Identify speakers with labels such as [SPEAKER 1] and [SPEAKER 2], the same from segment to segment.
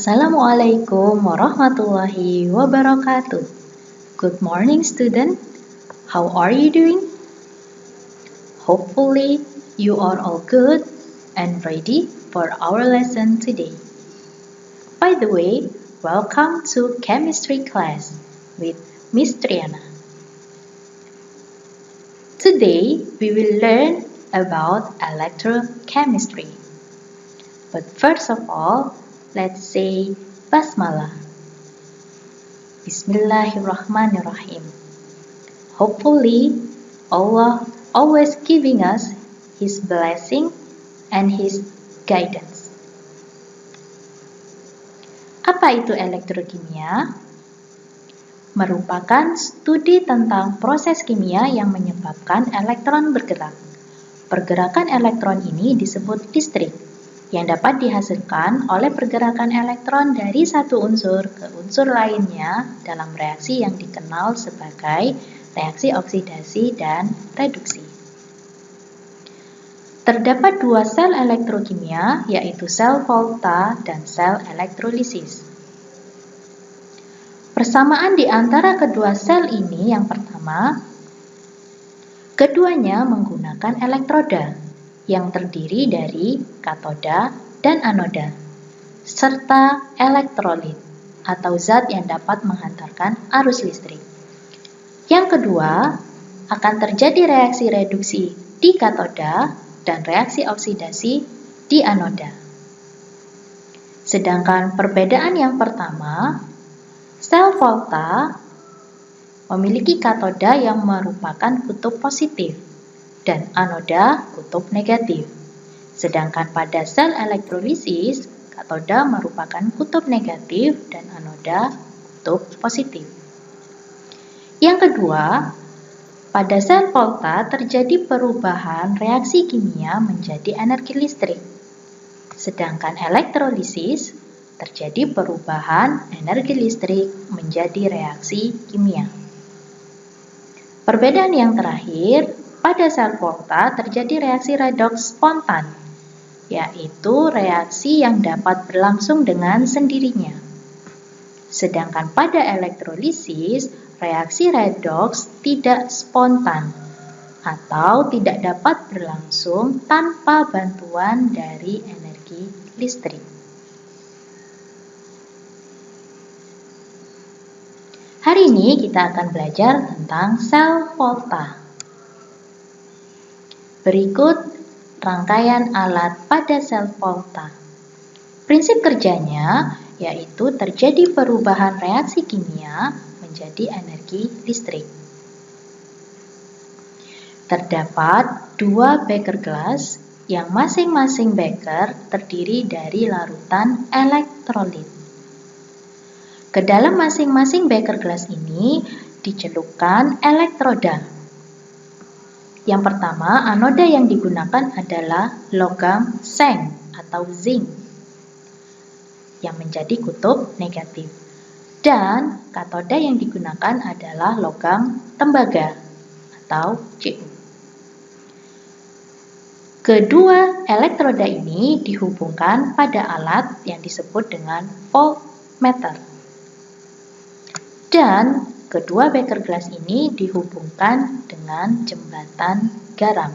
[SPEAKER 1] Assalamualaikum warahmatullahi wabarakatuh. Good morning, student. How are you doing? Hopefully, you are all good and ready for our lesson today. By the way, welcome to chemistry class with Miss Triana. Today, we will learn about electrochemistry. But first of all, let's say Basmalah. Bismillahirrahmanirrahim. Hopefully, Allah always giving us His blessing and His guidance. Apa itu elektrokimia? Merupakan studi tentang proses kimia yang menyebabkan elektron bergerak. Pergerakan elektron ini disebut listrik, yang dapat dihasilkan oleh pergerakan elektron dari satu unsur ke unsur lainnya dalam reaksi yang dikenal sebagai reaksi oksidasi dan reduksi. Terdapat dua sel elektrokimia, yaitu sel Volta dan sel elektrolisis. Persamaan di antara kedua sel ini yang pertama, keduanya menggunakan elektroda yang terdiri dari katoda dan anoda, serta elektrolit atau zat yang dapat menghantarkan arus listrik. Yang kedua, akan terjadi reaksi reduksi di katoda dan reaksi oksidasi di anoda. Sedangkan perbedaan yang pertama, sel Volta memiliki katoda yang merupakan kutub positif dan anoda kutub negatif. Sedangkan pada sel elektrolisis, katoda merupakan kutub negatif dan anoda kutub positif. Yang kedua, pada sel Volta terjadi perubahan reaksi kimia menjadi energi listrik. Sedangkan elektrolisis terjadi perubahan energi listrik menjadi reaksi kimia. Perbedaan yang terakhir, pada sel Volta terjadi reaksi redoks spontan, yaitu reaksi yang dapat berlangsung dengan sendirinya. Sedangkan pada elektrolisis, reaksi redoks tidak spontan atau tidak dapat berlangsung tanpa bantuan dari energi listrik. Hari ini kita akan belajar tentang sel Volta. Berikut rangkaian alat pada sel Volta. Prinsip kerjanya yaitu terjadi perubahan reaksi kimia menjadi energi listrik. Terdapat dua beker gelas yang masing-masing beker terdiri dari larutan elektrolit. Ke dalam masing-masing beker gelas ini dicelupkan elektroda. Yang pertama, anoda yang digunakan adalah logam seng atau zinc yang menjadi kutub negatif. Dan katoda yang digunakan adalah logam tembaga atau Cu. Kedua elektroda ini dihubungkan pada alat yang disebut dengan voltmeter. Dan kedua beker gelas ini dihubungkan dengan jembatan garam.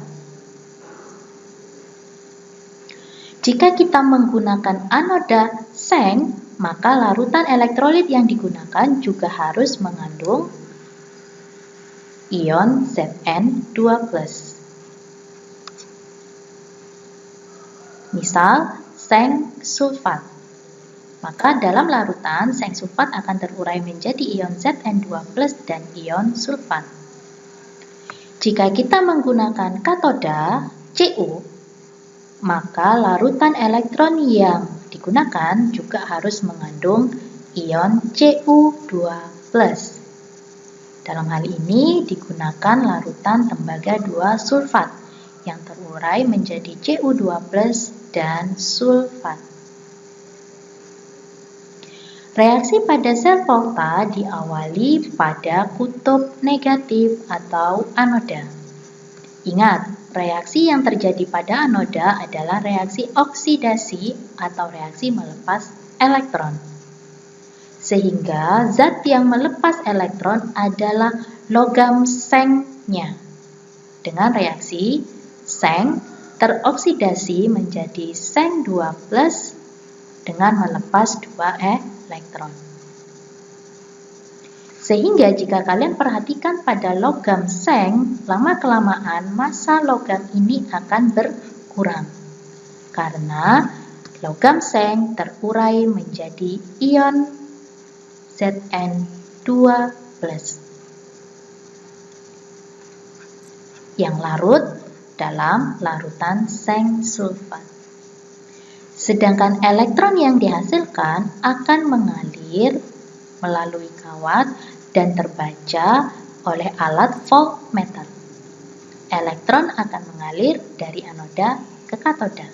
[SPEAKER 1] Jika kita menggunakan anoda seng, maka larutan elektrolit yang digunakan juga harus mengandung ion Zn2+. Misal, seng sulfat. Maka dalam larutan, seng sulfat akan terurai menjadi ion Zn2+ dan ion sulfat. Jika kita menggunakan katoda Cu, maka larutan elektron yang digunakan juga harus mengandung ion Cu2+. Dalam hal ini digunakan larutan tembaga 2 sulfat yang terurai menjadi Cu2+ dan sulfat. Reaksi pada sel Volta diawali pada kutub negatif atau anoda. Ingat, reaksi yang terjadi pada anoda adalah reaksi oksidasi atau reaksi melepas elektron. Sehingga zat yang melepas elektron adalah logam seng-nya. Dengan reaksi, seng teroksidasi menjadi seng 2+ dengan melepas 2 elektron. Sehingga jika kalian perhatikan pada logam seng, lama-kelamaan massa logam ini akan berkurang. Karena logam seng terurai menjadi ion Zn2+ yang larut dalam larutan seng sulfat. Sedangkan elektron yang dihasilkan akan mengalir melalui kawat dan terbaca oleh alat voltmeter. Elektron akan mengalir dari anoda ke katoda.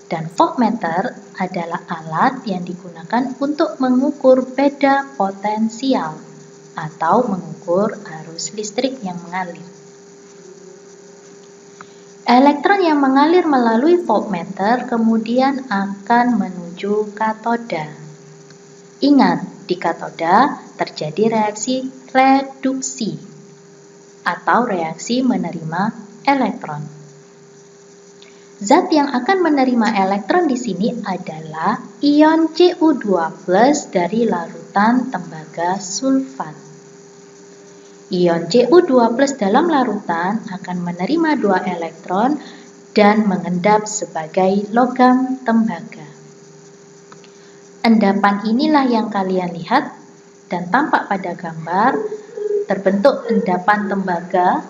[SPEAKER 1] Dan voltmeter adalah alat yang digunakan untuk mengukur beda potensial atau mengukur arus listrik yang mengalir. Elektron yang mengalir melalui voltmeter kemudian akan menuju katoda. Ingat, di katoda terjadi reaksi reduksi atau reaksi menerima elektron. Zat yang akan menerima elektron di sini adalah ion Cu2+ dari larutan tembaga sulfat. Ion Cu2+ dalam larutan akan menerima 2 elektron dan mengendap sebagai logam tembaga. Endapan inilah yang kalian lihat dan tampak pada gambar. Terbentuk endapan tembaga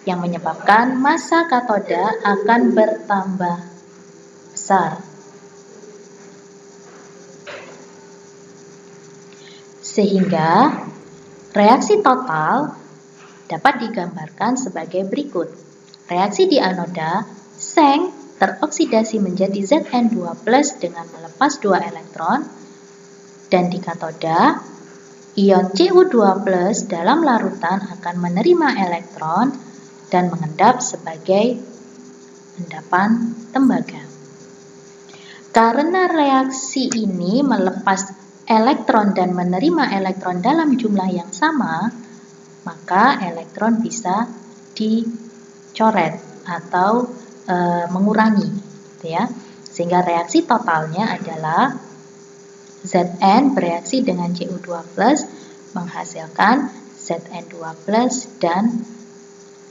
[SPEAKER 1] yang menyebabkan massa katoda akan bertambah besar. Sehingga reaksi total dapat digambarkan sebagai berikut. Reaksi di anoda, seng teroksidasi menjadi Zn2+ dengan melepas 2 elektron, dan di katoda, ion Cu2+ dalam larutan akan menerima elektron dan mengendap sebagai endapan tembaga. Karena reaksi ini melepas elektron dan menerima elektron dalam jumlah yang sama, maka elektron bisa dicoret atau mengurangi, gitu ya. Sehingga reaksi totalnya adalah Zn bereaksi dengan Cu2+ menghasilkan Zn2+ dan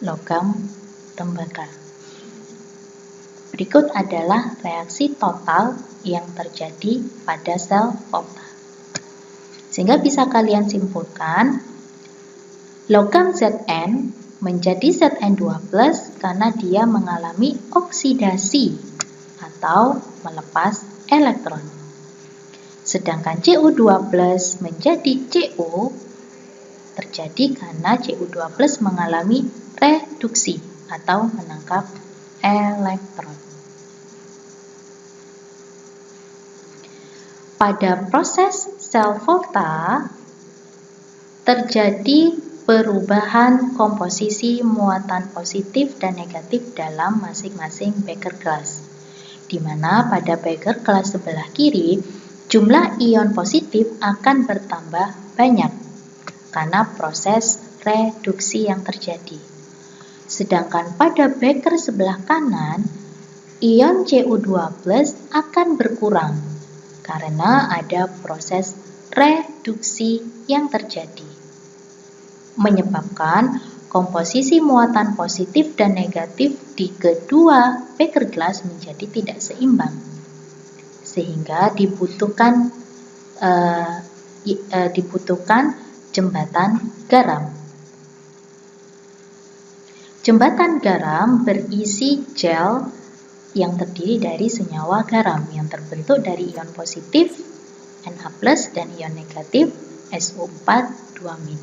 [SPEAKER 1] logam tembaga. Berikut adalah reaksi total yang terjadi pada sel volta. Sehingga bisa kalian simpulkan, logam Zn menjadi Zn2+ karena dia mengalami oksidasi atau melepas elektron. Sedangkan Cu2+ menjadi Cu terjadi karena Cu2+ mengalami reduksi atau menangkap elektron. Pada proses sel volta terjadi perubahan komposisi muatan positif dan negatif dalam masing-masing beker gelas, di mana pada beker gelas sebelah kiri jumlah ion positif akan bertambah banyak karena proses reduksi yang terjadi. Sedangkan pada beker sebelah kanan, ion Cu2+ akan berkurang karena ada proses reduksi yang terjadi, menyebabkan komposisi muatan positif dan negatif di kedua beker gelas menjadi tidak seimbang, sehingga dibutuhkan jembatan garam. Jembatan garam berisi gel yang terdiri dari senyawa garam yang terbentuk dari ion positif Na+ dan ion negatif SO4 2-min.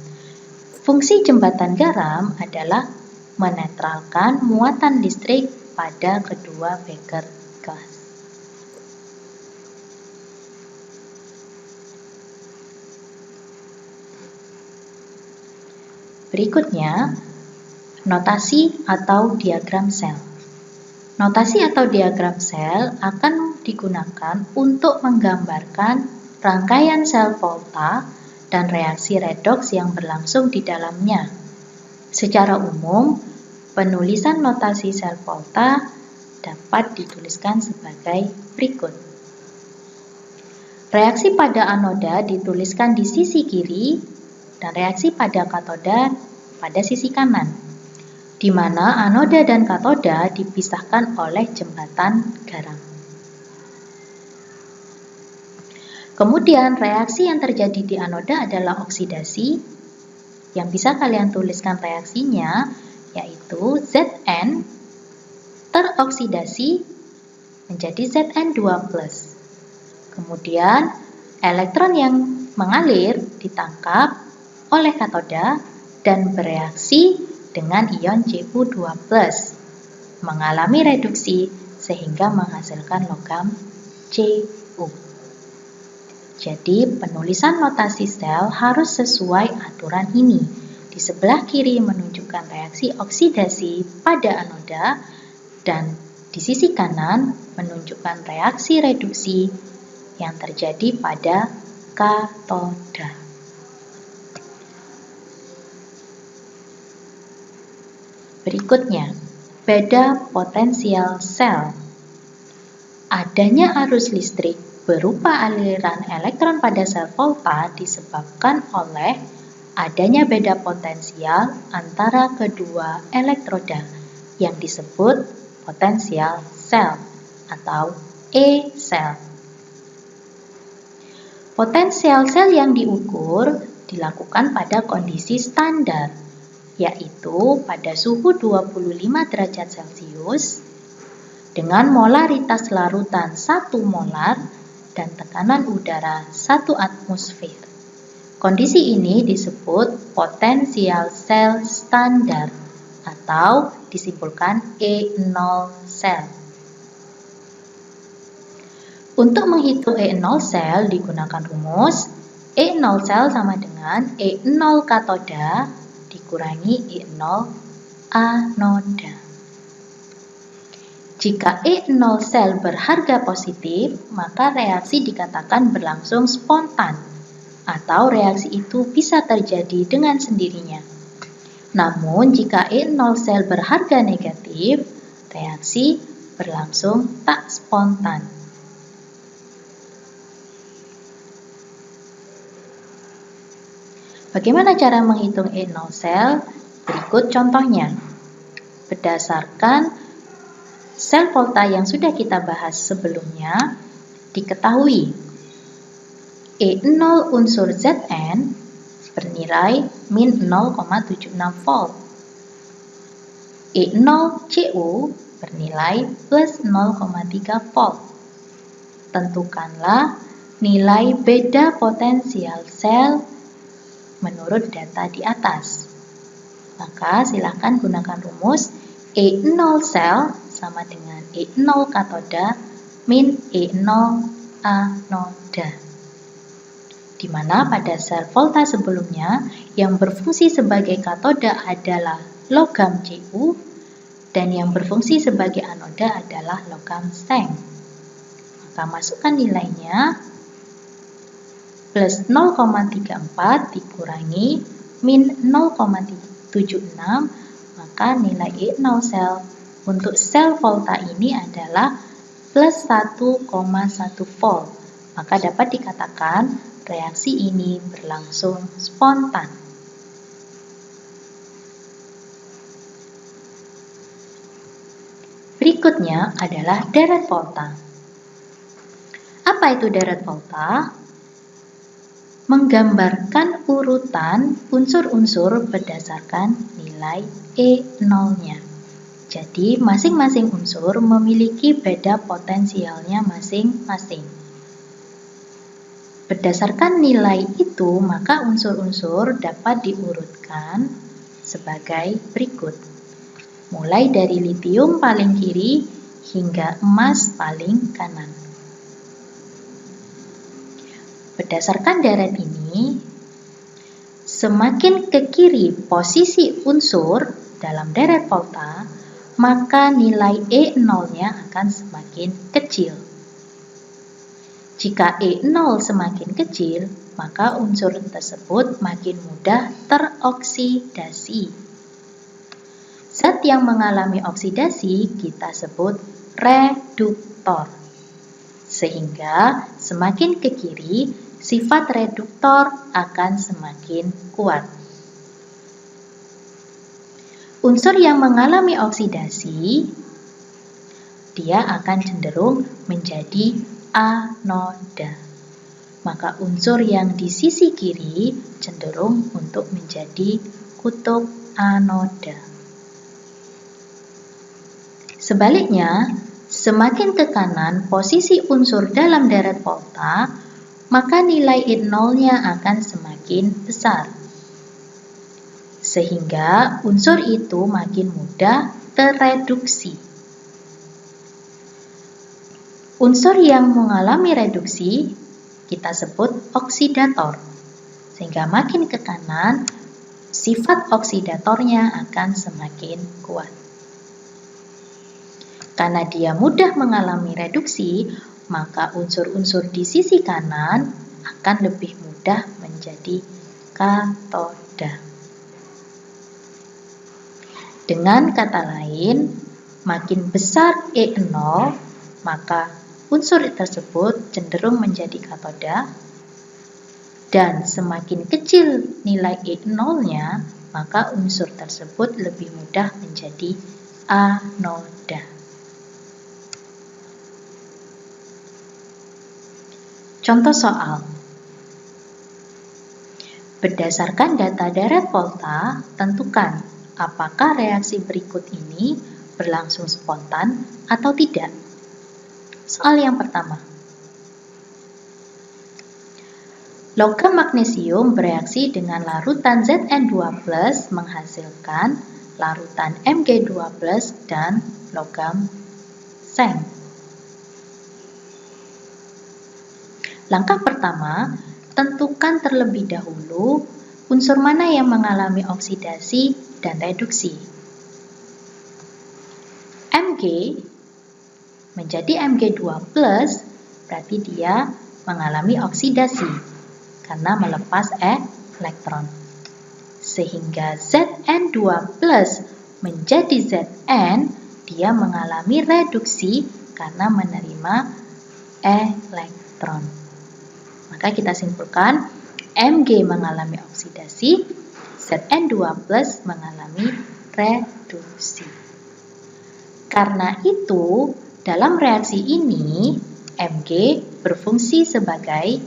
[SPEAKER 1] Fungsi jembatan garam adalah menetralkan muatan listrik pada kedua beker gelas. Berikutnya, notasi atau diagram sel. Notasi atau diagram sel akan digunakan untuk menggambarkan rangkaian sel volta dan reaksi redoks yang berlangsung di dalamnya. Secara umum, penulisan notasi sel volta dapat dituliskan sebagai berikut. Reaksi pada anoda dituliskan di sisi kiri dan reaksi pada katoda pada sisi kanan, di mana anoda dan katoda dipisahkan oleh jembatan garam. Kemudian reaksi yang terjadi di anoda adalah oksidasi, yang bisa kalian tuliskan reaksinya, yaitu Zn teroksidasi menjadi Zn2+. Kemudian elektron yang mengalir ditangkap oleh katoda dan bereaksi dengan ion Cu2+, mengalami reduksi sehingga menghasilkan logam Cu. Jadi penulisan notasi sel harus sesuai aturan ini. Di sebelah kiri menunjukkan reaksi oksidasi pada anoda dan di sisi kanan menunjukkan reaksi reduksi yang terjadi pada katoda. Berikutnya, beda potensial sel. Adanya arus listrik berupa aliran elektron pada sel volta disebabkan oleh adanya beda potensial antara kedua elektroda yang disebut potensial sel atau E-sel. Potensial sel yang diukur dilakukan pada kondisi standar, yaitu pada suhu 25 derajat Celcius dengan molaritas larutan 1 molar dan tekanan udara 1 atmosfer. Kondisi ini disebut potensial sel standar atau disimpulkan E0 sel. Untuk menghitung E0 sel digunakan rumus E0 sel sama dengan E0 katoda dikurangi E0 anoda. Jika E0 sel berharga positif, maka reaksi dikatakan berlangsung spontan, atau reaksi itu bisa terjadi dengan sendirinya. Namun, jika E0 sel berharga negatif, reaksi berlangsung tak spontan. Bagaimana cara menghitung E0 sel? Berikut contohnya. Berdasarkan sel volta yang sudah kita bahas sebelumnya, diketahui E0 unsur Zn bernilai min 0,76 volt. E0 Cu bernilai plus 0,3 volt. Tentukanlah nilai beda potensial sel menurut data di atas. Maka silakan gunakan rumus E0 sel sama dengan E0 katoda min E0 anoda. Di mana pada sel volta sebelumnya yang berfungsi sebagai katoda adalah logam Cu dan yang berfungsi sebagai anoda adalah logam Seng. Maka masukkan nilainya plus 0,34 dikurangi min 0,76, maka nilai E0 sel untuk sel volta ini adalah plus 1,1 volt. Maka dapat dikatakan reaksi ini berlangsung spontan. Berikutnya adalah deret volta. Apa itu deret volta? Menggambarkan urutan unsur-unsur berdasarkan nilai E0-nya. Jadi, masing-masing unsur memiliki beda potensialnya masing-masing. Berdasarkan nilai itu, maka unsur-unsur dapat diurutkan sebagai berikut. Mulai dari litium paling kiri hingga emas paling kanan. Berdasarkan deret ini, semakin ke kiri posisi unsur dalam deret volta, maka nilai E0-nya akan semakin kecil. Jika E0 semakin kecil, maka unsur tersebut makin mudah teroksidasi. Zat yang mengalami oksidasi kita sebut reduktor. Sehingga semakin ke kiri, sifat reduktor akan semakin kuat. Unsur yang mengalami oksidasi, dia akan cenderung menjadi anoda. Maka unsur yang di sisi kiri cenderung untuk menjadi kutub anoda. Sebaliknya, semakin ke kanan posisi unsur dalam deret volta, maka nilai E0-nya akan semakin besar. Sehingga unsur itu makin mudah tereduksi. Unsur yang mengalami reduksi kita sebut oksidator. Sehingga makin ke kanan, sifat oksidatornya akan semakin kuat. Karena dia mudah mengalami reduksi, maka unsur-unsur di sisi kanan akan lebih mudah menjadi katoda. Dengan kata lain, makin besar E0, maka unsur tersebut cenderung menjadi katoda, dan semakin kecil nilai E0-nya, maka unsur tersebut lebih mudah menjadi anoda. Contoh soal. Berdasarkan data deret volta, tentukan apakah reaksi berikut ini berlangsung spontan atau tidak. Soal yang pertama. Logam magnesium bereaksi dengan larutan Zn2+ menghasilkan larutan Mg2+ dan logam seng. Langkah pertama, tentukan terlebih dahulu unsur mana yang mengalami oksidasi dan reduksi. Mg menjadi Mg2+, berarti dia mengalami oksidasi karena melepas elektron. Sehingga Zn2+ menjadi Zn, dia mengalami reduksi karena menerima elektron. Maka kita simpulkan Mg mengalami oksidasi, Zn2+ mengalami reduksi. Karena itu, dalam reaksi ini Mg berfungsi sebagai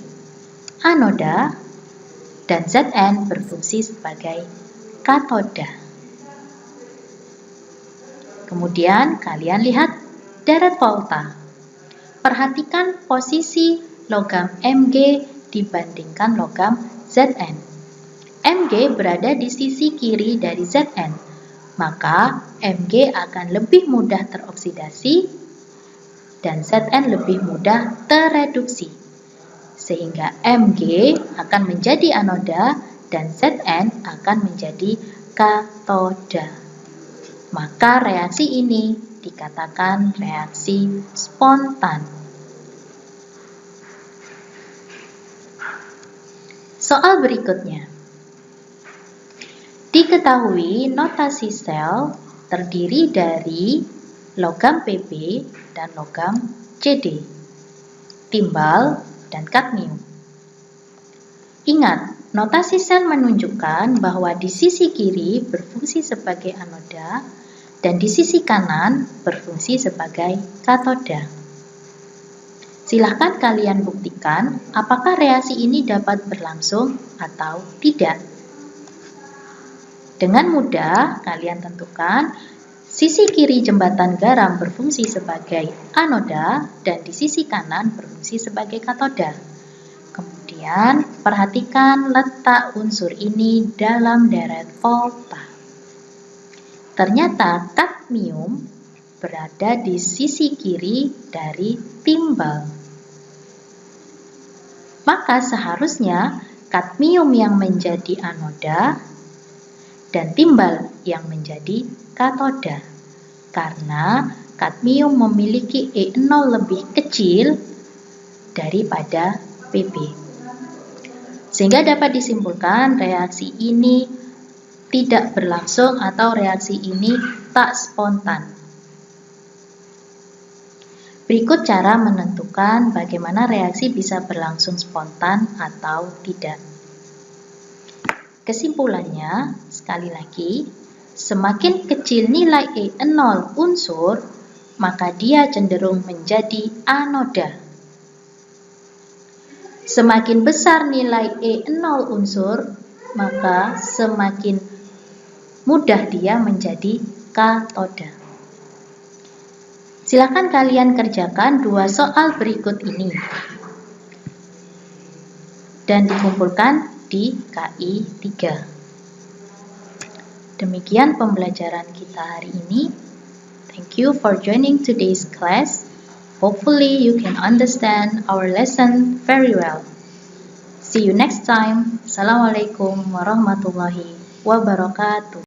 [SPEAKER 1] anoda dan Zn berfungsi sebagai katoda. Kemudian kalian lihat deret volta. Perhatikan posisi logam Mg dibandingkan logam Zn. Mg berada di sisi kiri dari Zn, maka Mg akan lebih mudah teroksidasi dan Zn lebih mudah tereduksi. Sehingga Mg akan menjadi anoda dan Zn akan menjadi katoda. Maka reaksi ini dikatakan reaksi spontan. Soal berikutnya. Diketahui notasi sel terdiri dari logam Pb dan logam Cd, timbal dan kadmium. Ingat, notasi sel menunjukkan bahwa di sisi kiri berfungsi sebagai anoda dan di sisi kanan berfungsi sebagai katoda. Silahkan kalian buktikan apakah reaksi ini dapat berlangsung atau tidak. Dengan mudah kalian tentukan sisi kiri jembatan garam berfungsi sebagai anoda dan di sisi kanan berfungsi sebagai katoda. Kemudian perhatikan letak unsur ini dalam deret volta. Ternyata kadmium berada di sisi kiri dari timbal. Maka seharusnya kadmium yang menjadi anoda dan timbal yang menjadi katoda. Karena kadmium memiliki E0 lebih kecil daripada PB. Sehingga dapat disimpulkan reaksi ini tidak berlangsung atau reaksi ini tak spontan. Berikut cara menentukan bagaimana reaksi bisa berlangsung spontan atau tidak. Kesimpulannya, sekali lagi, semakin kecil nilai E0 unsur, maka dia cenderung menjadi anoda. Semakin besar nilai E0 unsur, maka semakin mudah dia menjadi katoda. Silakan kalian kerjakan 2 soal berikut ini dan dikumpulkan di KI 3. Demikian pembelajaran kita hari ini. Thank you for joining today's class. Hopefully you can understand our lesson very well. See you next time. Assalamualaikum warahmatullahi wabarakatuh.